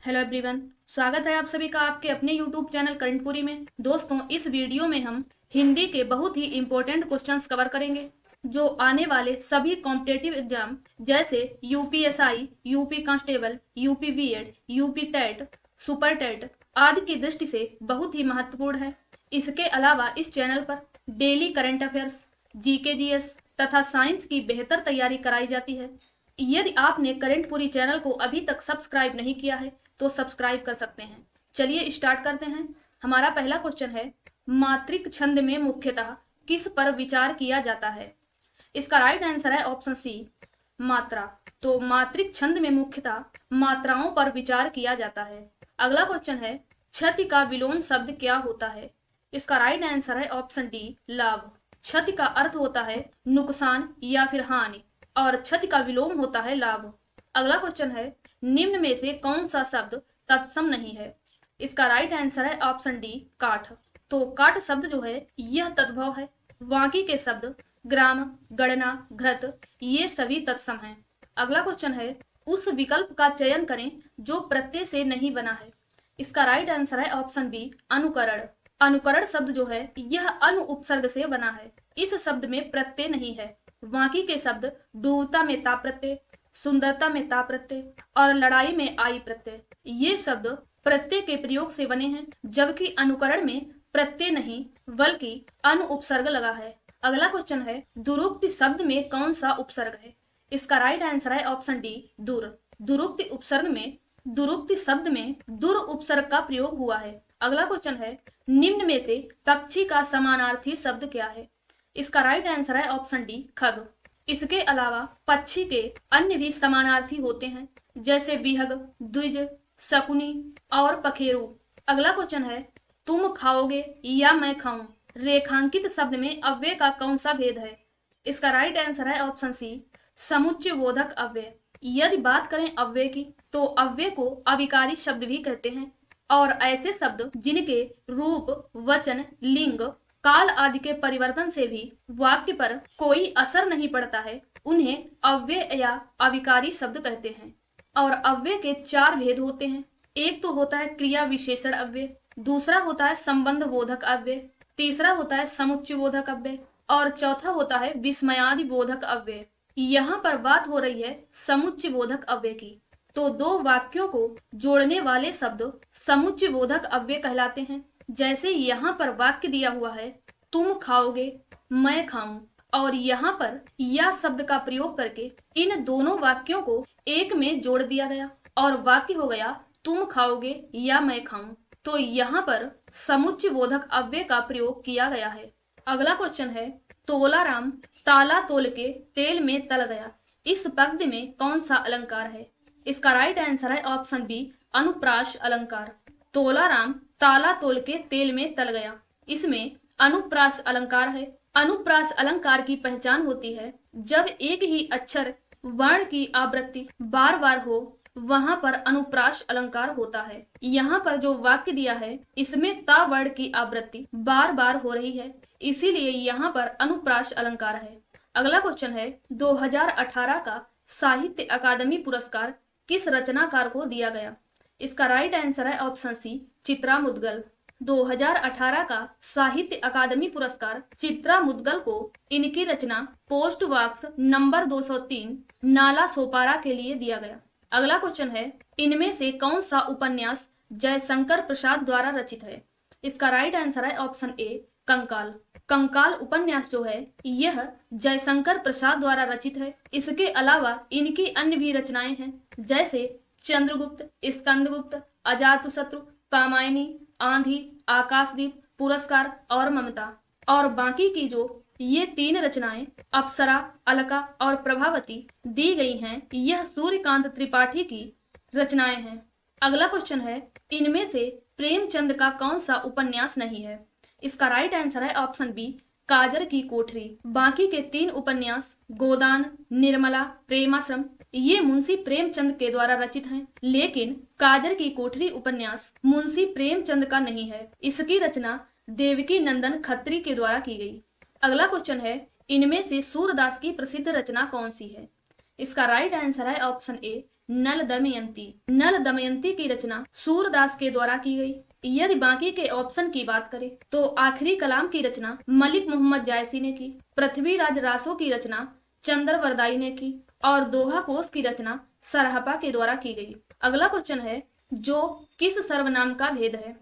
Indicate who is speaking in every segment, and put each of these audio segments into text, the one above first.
Speaker 1: Hello everyone, स्वागत है आप सभी का आपके अपने यूट्यूब चैनल करंटपुरी में। दोस्तों, इस वीडियो में हम हिंदी के बहुत ही इंपॉर्टेंट क्वेश्चंस कवर करेंगे जो आने वाले सभी कॉम्पिटेटिव एग्जाम जैसे UPSI, UP constable, UP BEd, UP TET, super TET आदि की दृष्टि से बहुत ही महत्वपूर्ण है। इसके अलावा इस चैनल पर daily current affairs, GK GS तथा साइंस की बेहतर तैयारी कराई जाती है। यदि आपने करंटपुरी चैनल को अभी तक सब्सक्राइब नहीं किया है तो सब्सक्राइब कर सकते हैं। चलिए स्टार्ट करते हैं। हमारा पहला क्वेश्चन है, मात्रिक छंद में मुख्यतः किस पर विचार किया जाता है? इसका राइट आंसर है ऑप्शन सी, मात्रा। तो मात्रिक छंद में मुख्यतः मात्राओं पर विचार किया जाता है। अगला क्वेश्चन है, क्षति का विलोम शब्द क्या होता है? इसका राइट आंसर है ऑप्शन डी, लाभ। क्षति का अर्थ होता है नुकसान या फिर हानि और क्षति का विलोम होता है लाभ। अगला क्वेश्चन है, निम्न में से कौन सा शब्द तत्सम नहीं है? इसका राइट आंसर है ऑप्शन डी, काठ। तो काठ शब्द जो है यह तद्भव है। बाकी के शब्द ग्राम, गणना, घृत ये सभी तत्सम हैं। अगला क्वेश्चन है, उस विकल्प का चयन करें जो प्रत्यय से नहीं बना है। इसका राइट आंसर है ऑप्शन बी, अनुकरण। अनुकरण शब्द जो है यह अनु उपसर्ग से बना है। इस शब्द में प्रत्यय नहीं है। बाकी के शब्द डूबता में ता प्रत्यय, सुंदरता में ता प्रत्यय और लड़ाई में आई प्रत्यय ये शब्द प्रत्यय के प्रयोग से बने हैं, जबकि अनुकरण में प्रत्यय नहीं बल्कि अनु उपसर्ग लगा है। अगला क्वेश्चन है, दुरुक्ति शब्द में कौन सा उपसर्ग है? इसका राइट आंसर है ऑप्शन डी, दुर। दुरुक्ति शब्द में दुर उपसर्ग का प्रयोग हुआ है। अगला क्वेश्चन है, निम्न में से पक्षी का समानार्थी शब्द क्या है? इसका राइट आंसर है ऑप्शन डी, खग। इसके अलावा पक्षी के अन्य भी समानार्थी होते हैं जैसे विहग, द्विज, शकुनी और पखेरु। अगला क्वेश्चन है, तुम खाओगे या मैं खाऊं रेखांकित शब्द में अव्यय का कौन सा भेद है? इसका राइट आंसर है ऑप्शन सी, समुच्चयबोधक अव्यय। यदि बात करें अव्यय की तो अव्यय को अविकारी शब्द भी कहते हैं और ऐसे शब्द जिनके रूप, वचन, लिंग, काल आदि के परिवर्तन से भी वाक्य पर कोई असर नहीं पड़ता है उन्हें अव्यय या अविकारी शब्द कहते हैं। और अव्यय के चार भेद होते हैं। एक तो होता है क्रिया विशेषण अव्यय, दूसरा होता है संबंध बोधक अव्यय, तीसरा होता है समुच्चय बोधक अव्यय और चौथा होता है विस्मयादि बोधक अव्यय। यहाँ पर बात हो रही है समुच्चय बोधक अव्यय की। तो दो वाक्यों को जोड़ने वाले शब्द समुच्चय बोधक अव्यय कहलाते हैं। जैसे यहाँ पर वाक्य दिया हुआ है, तुम खाओगे मैं खाऊं, और यहाँ पर या शब्द का प्रयोग करके इन दोनों वाक्यों को एक में जोड़ दिया गया और वाक्य हो गया तुम खाओगे या मैं खाऊं। तो यहाँ पर समुच्चय बोधक अव्यय का प्रयोग किया गया है। अगला क्वेश्चन है, तोलाराम ताला तोल के तेल में तल गया इस पंक्ति में कौन सा अलंकार है? इसका राइट आंसर है ऑप्शन बी, अनुप्रास अलंकार। तोलाराम ताला तोल के तेल में तल गया, इसमें अनुप्रास अलंकार है। अनुप्रास अलंकार की पहचान होती है जब एक ही अक्षर वर्ण की आवृत्ति बार बार हो, वहां पर अनुप्रास अलंकार होता है। यहाँ पर जो वाक्य दिया है इसमें ता वर्ण की आवृत्ति बार बार हो रही है, इसीलिए यहाँ पर अनुप्रास अलंकार है। अगला क्वेश्चन है, 2018 का साहित्य अकादमी पुरस्कार किस रचनाकार को दिया गया? इसका राइट आंसर है ऑप्शन सी, चित्रा मुद्गल। 2018 का साहित्य अकादमी पुरस्कार चित्रा मुद्गल को इनकी रचना post box number 203 Nala Sopara के लिए दिया गया। अगला क्वेश्चन है, इनमें से कौन सा उपन्यास जयशंकर प्रसाद द्वारा रचित है? इसका राइट आंसर है ऑप्शन ए, कंकाल। कंकाल उपन्यास जो है यह जयशंकर प्रसाद द्वारा रचित है। इसके अलावा इनकी अन्य भी रचनाएं हैं जैसे चंद्रगुप्त, स्कंदगुप्त, अजातशत्रु, कामायनी, आंधी, आकाशदीप, पुरस्कार और ममता। और बाकी की जो ये तीन रचनाएं अप्सरा, अलका और प्रभावती दी गई हैं, यह सूर्यकांत त्रिपाठी की रचनाएं हैं। अगला क्वेश्चन है, इनमें से प्रेमचंद का कौन सा उपन्यास नहीं है? इसका राइट आंसर है ऑप्शन बी, काजर की कोठरी। बाकी के तीन उपन्यास गोदान, निर्मला, प्रेमाश्रम ये मुंशी प्रेमचंद के द्वारा रचित हैं, लेकिन काजर की कोठरी उपन्यास मुंशी प्रेमचंद का नहीं है। इसकी रचना देवकी नंदन खत्री के द्वारा की गई। अगला क्वेश्चन है, इनमें से सूरदास की प्रसिद्ध रचना कौन सी है? इसका राइट आंसर है ऑप्शन ए, नल दमयंती। नल दमयंती की रचना सूरदास के द्वारा की गई। यदि बाकी के ऑप्शन की बात करें तो आखिरी कलाम की रचना मलिक मोहम्मद जायसी ने की, पृथ्वीराज रासो की रचना चंद्रवरदाई ने की और दोहा कोश की रचना सरहपा के द्वारा की गई। अगला क्वेश्चन है, जो किस सर्वनाम का भेद है?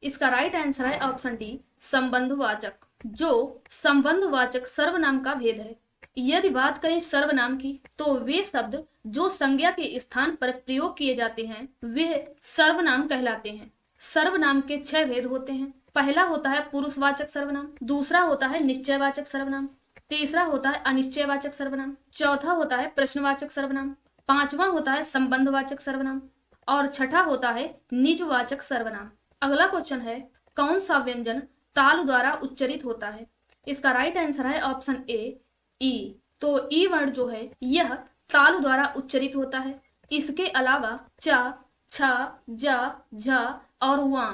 Speaker 1: इसका राइट आंसर है ऑप्शन डी, संबंधवाचक। जो संबंधवाचक सर्वनाम का भेद है। यदि बात करें सर्वनाम की तो वे शब्द जो संज्ञा के स्थान पर प्रयोग किए जाते हैं वे सर्वनाम कहलाते हैं। सर्वनाम के 6 भेद होते हैं। पहला होता है पुरुषवाचक सर्वनाम, दूसरा होता है निश्चयवाचक सर्वनाम, तीसरा होता है अनिश्चयवाचक सर्वनाम, चौथा होता है प्रश्नवाचक सर्वनाम, पांचवा होता है संबंधवाचक सर्वनाम और छठा होता है निजवाचक सर्वनाम। अगला क्वेश्चन है, कौन सा व्यंजन तालु द्वारा उच्चरित होता है? इसका राइट आंसर है ऑप्शन ए, ई। तो ई वर्ण जो है यह तालु द्वारा उच्चरित होता है। इसके अलावा चा, छा, जा, झा और वां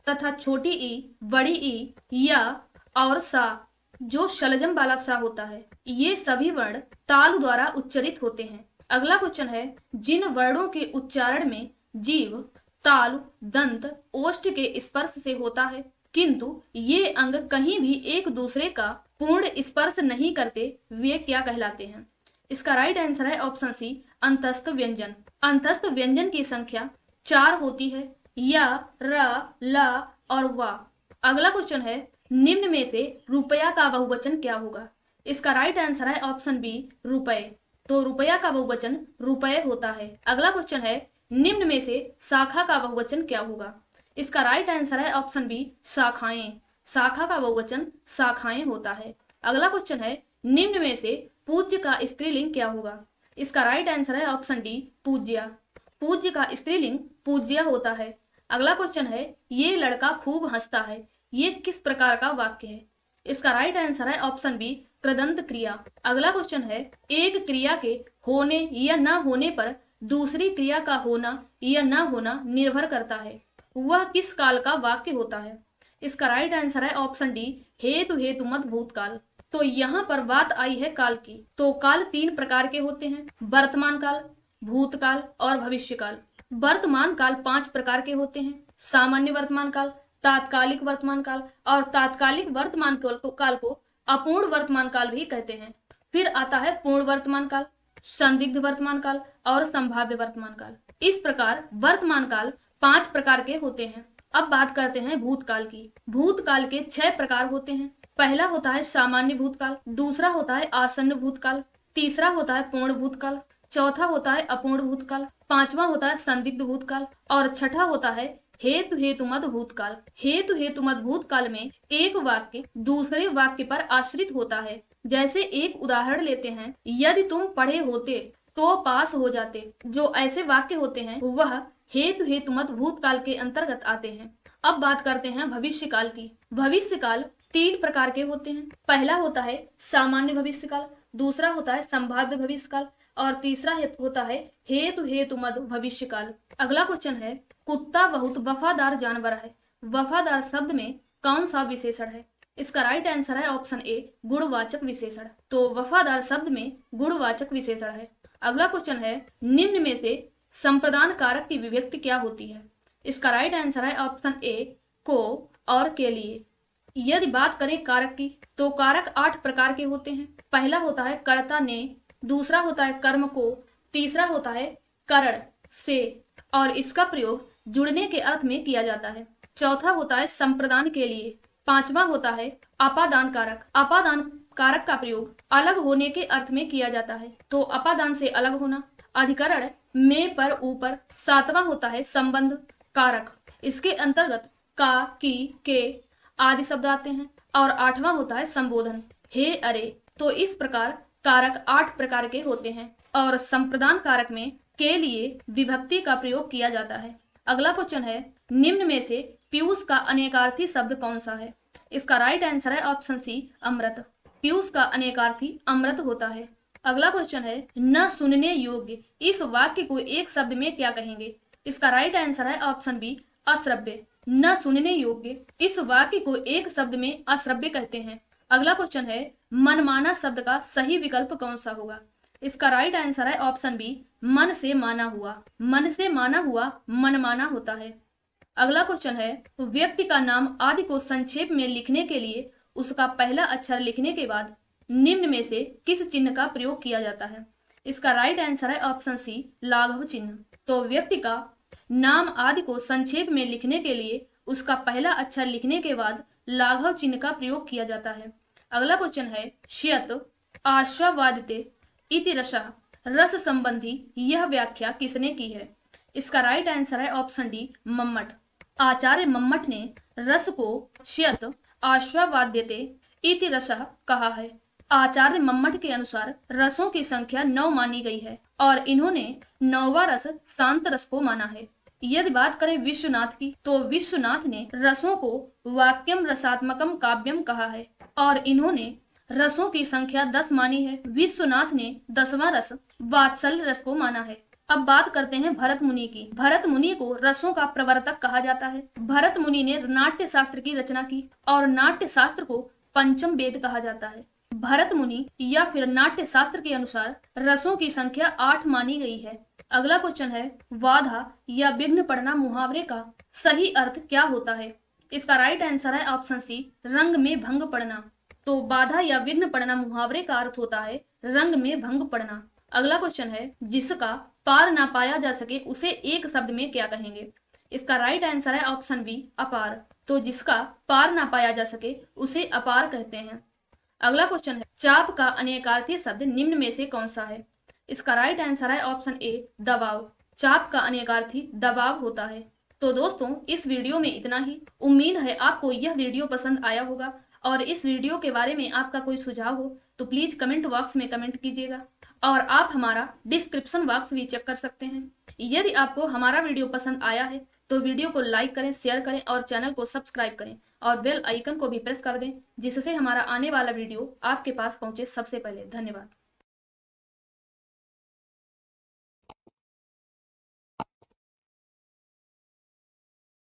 Speaker 1: तथा छोटी ई, बड़ी ई, या और सा जो शलजम वाला सा होता है, ये सभी वर्ण तालु द्वारा उच्चरित होते हैं। अगला क्वेश्चन है, जिन वर्णों के उच्चारण में जीव, तालु, दंत, ओष्ठ के स्पर्श से होता है किंतु ये अंग कहीं भी एक दूसरे का पूर्ण स्पर्श नहीं करते, वे क्या कहलाते हैं? इसका राइट आंसर है ऑप्शन सी, अंतस्थ व्यंजन। अंतस्थ व्यंजन की संख्या 4 होती है, या, र, ला और वा। अगला क्वेश्चन है, निम्न में से रुपया का बहुवचन क्या होगा? इसका राइट आंसर है ऑप्शन बी, रुपए। तो रुपया का बहुवचन रुपए होता है। अगला क्वेश्चन है, निम्न में से शाखा का बहुवचन क्या होगा? इसका राइट आंसर है ऑप्शन बी, शाखाएं। शाखा का बहुवचन शाखाएं होता है। अगला क्वेश्चन है, निम्न में से पूज्य का स्त्रीलिंग क्या होगा? इसका राइट आंसर है ऑप्शन डी, पूज्या। पूज्य का स्त्रीलिंग पूज्य होता है। अगला क्वेश्चन है, ये लड़का खूब हंसता है, ये किस प्रकार का वाक्य है? इसका राइट आंसर है ऑप्शन बी, कृदंत क्रिया। अगला क्वेश्चन है, एक क्रिया के होने या न होने पर दूसरी क्रिया का होना या न होना निर्भर करता है, वह किस काल का वाक्य होता है? इसका राइट आंसर है ऑप्शन डी, हेतु हेतुमत भूतकाल। तो यहाँ पर बात आई है काल की। तो काल 3 प्रकार के होते हैं, वर्तमान काल, भूतकाल और भविष्यकाल। वर्तमान काल 5 प्रकार के होते हैं, सामान्य वर्तमान काल, तात्कालिक वर्तमान काल और तात्कालिक वर्तमान काल को अपूर्ण वर्तमान काल भी कहते हैं। फिर आता है पूर्ण वर्तमान काल, संदिग्ध वर्तमान काल और संभाव्य वर्तमान काल। इस प्रकार वर्तमान काल 5 प्रकार के होते हैं। अब बात करते हैं भूतकाल की। भूतकाल के 6 प्रकार होते हैं। पहला होता है सामान्य भूतकाल, दूसरा होता है आसन्न भूतकाल, तीसरा होता है पूर्ण भूतकाल, चौथा होता है अपूर्ण भूतकाल, पांचवा होता है संदिग्ध भूतकाल और छठा होता है हेतु हेतुमत भूतकाल। हेतु हेतुमत भूतकाल में एक वाक्य दूसरे वाक्य पर आश्रित होता है। जैसे एक उदाहरण लेते हैं, यदि तुम पढ़े होते तो पास हो जाते। जो ऐसे वाक्य होते हैं वह हेतु हेतुमत भूतकाल के अंतर्गत आते हैं। अब बात करते हैं भविष्यकाल की। भविष्यकाल 3 प्रकार के होते हैं। पहला होता है सामान्य भविष्यकाल, दूसरा होता है संभाव्य भविष्यकाल और तीसरा होता है हेतु हेतुमत भविष्यकाल। अगला क्वेश्चन है, कुत्ता बहुत वफादार जानवर है, वफादार शब्द में कौन सा विशेषण है? इसका राइट आंसर है ऑप्शन ए, गुणवाचक विशेषण। तो वफादार शब्द में गुणवाचक विशेषण है। अगला क्वेश्चन है, निम्न में से संप्रदान कारक की विभक्ति क्या होती है? इसका राइट आंसर है ऑप्शन ए, को और के लिए। यदि बात करें कारक की तो कारक 8 प्रकार के होते हैं। पहला होता है कर्ता ने, दूसरा होता है कर्म को, तीसरा होता है करण से और इसका प्रयोग जुड़ने के अर्थ में किया जाता है। चौथा होता है संप्रदान के लिए, पांचवा होता है अपादान कारक। अपादान कारक का प्रयोग अलग होने के अर्थ में किया जाता है, तो अपादान से अलग होना। अधिकरण में पर ऊपर। सातवां होता है संबंध कारक, इसके अंतर्गत का, की, के आदि शब्द आते हैं और 8वां होता है संबोधन, हे, अरे। तो इस प्रकार कारक 8 प्रकार के होते हैं और संप्रदान कारक में के लिए विभक्ति का प्रयोग किया जाता है। अगला क्वेश्चन है, निम्न में से पीयूष का अनेकार्थी शब्द कौन सा है? इसका राइट आंसर है ऑप्शन सी, अमृत। पीयूष का अनेकार्थी अमृत होता है। अगला क्वेश्चन है, न सुनने योग्य, इस वाक्य को एक शब्द में क्या कहेंगे? इसका राइट आंसर है ऑप्शन बी, अश्रव्य। न सुनने योग्य इस वाक्य को एक शब्द में अश्रव्य कहते हैं। अगला क्वेश्चन है, मनमाना शब्द का सही विकल्प कौन सा होगा? इसका राइट आंसर है ऑप्शन बी, मन से माना हुआ। मन से माना हुआ मनमाना होता है। अगला क्वेश्चन है, व्यक्ति का नाम आदि को संक्षेप में लिखने के लिए उसका पहला अक्षर लिखने के बाद निम्न में से किस चिन्ह का प्रयोग किया जाता है? इसका राइट आंसर है ऑप्शन सी, लाघव चिन्ह। तो व्यक्ति का नाम आदि को संक्षेप में लिखने के लिए उसका पहला अक्षर लिखने के बाद लाघव चिन्ह का प्रयोग किया जाता है। अगला क्वेश्चन है, श्यत आशावादिते इति रसः, रस संबंधी यह व्याख्या किसने की है? इसका राइट आंसर है ऑप्शन डी, मम्मट। आचार्य मम्मट ने रस को श्यत आशावाद्यते इति रसः कहा है। आचार्य मम्मट के अनुसार रसों की संख्या 9 मानी गई है और इन्होंने 9वां रस शांत रस को माना है। यदि बात करें विश्वनाथ की, तो विश्वनाथ ने रसों को वाक्यम रसात्मकम काव्यम कहा है और इन्होंने रसों की संख्या 10 मानी है। विश्वनाथ ने 10वां रस वात्सल्य रस को माना है। अब बात करते हैं भरत मुनि की। भरत मुनि को रसों का प्रवर्तक कहा जाता है। भरत मुनि ने नाट्य शास्त्र की रचना की और नाट्य शास्त्र को पंचम वेद कहा जाता है। भरत मुनि या फिर नाट्य शास्त्र के अनुसार रसों की संख्या 8 मानी गई है। अगला क्वेश्चन है, बाधा या विघ्न पड़ना मुहावरे का सही अर्थ क्या होता है? इसका राइट आंसर है ऑप्शन सी, रंग में भंग पड़ना। तो बाधा या विघ्न पड़ना मुहावरे का अर्थ होता है रंग में भंग पड़ना। अगला क्वेश्चन है, जिसका पार ना पाया जा सके उसे एक शब्द में क्या कहेंगे? इसका राइट आंसर है ऑप्शन बी, अपार। तो जिसका पार ना पाया जा सके उसे अपार कहते हैं। अगला क्वेश्चन है, चाप का अनेकार्थी शब्द निम्न में से कौन सा है? इसका राइट आंसर है ऑप्शन ए, दबाव। चाप का अनेकार्थी दबाव होता है। तो दोस्तों, इस वीडियो में इतना ही। उम्मीद है आपको यह वीडियो पसंद आया होगा और इस वीडियो के बारे में आपका कोई सुझाव हो तो प्लीज कमेंट बॉक्स में कमेंट कीजिएगा और आप हमारा डिस्क्रिप्शन बॉक्स भी चेक कर सकते हैं। यदि आपको हमारा वीडियो पसंद आया है तो वीडियो को लाइक करें, शेयर करें और चैनल को सब्सक्राइब करें और बेल आइकन को भी प्रेस कर दें, जिससे हमारा आने वाला वीडियो आपके पास पहुंचे सबसे पहले। धन्यवाद।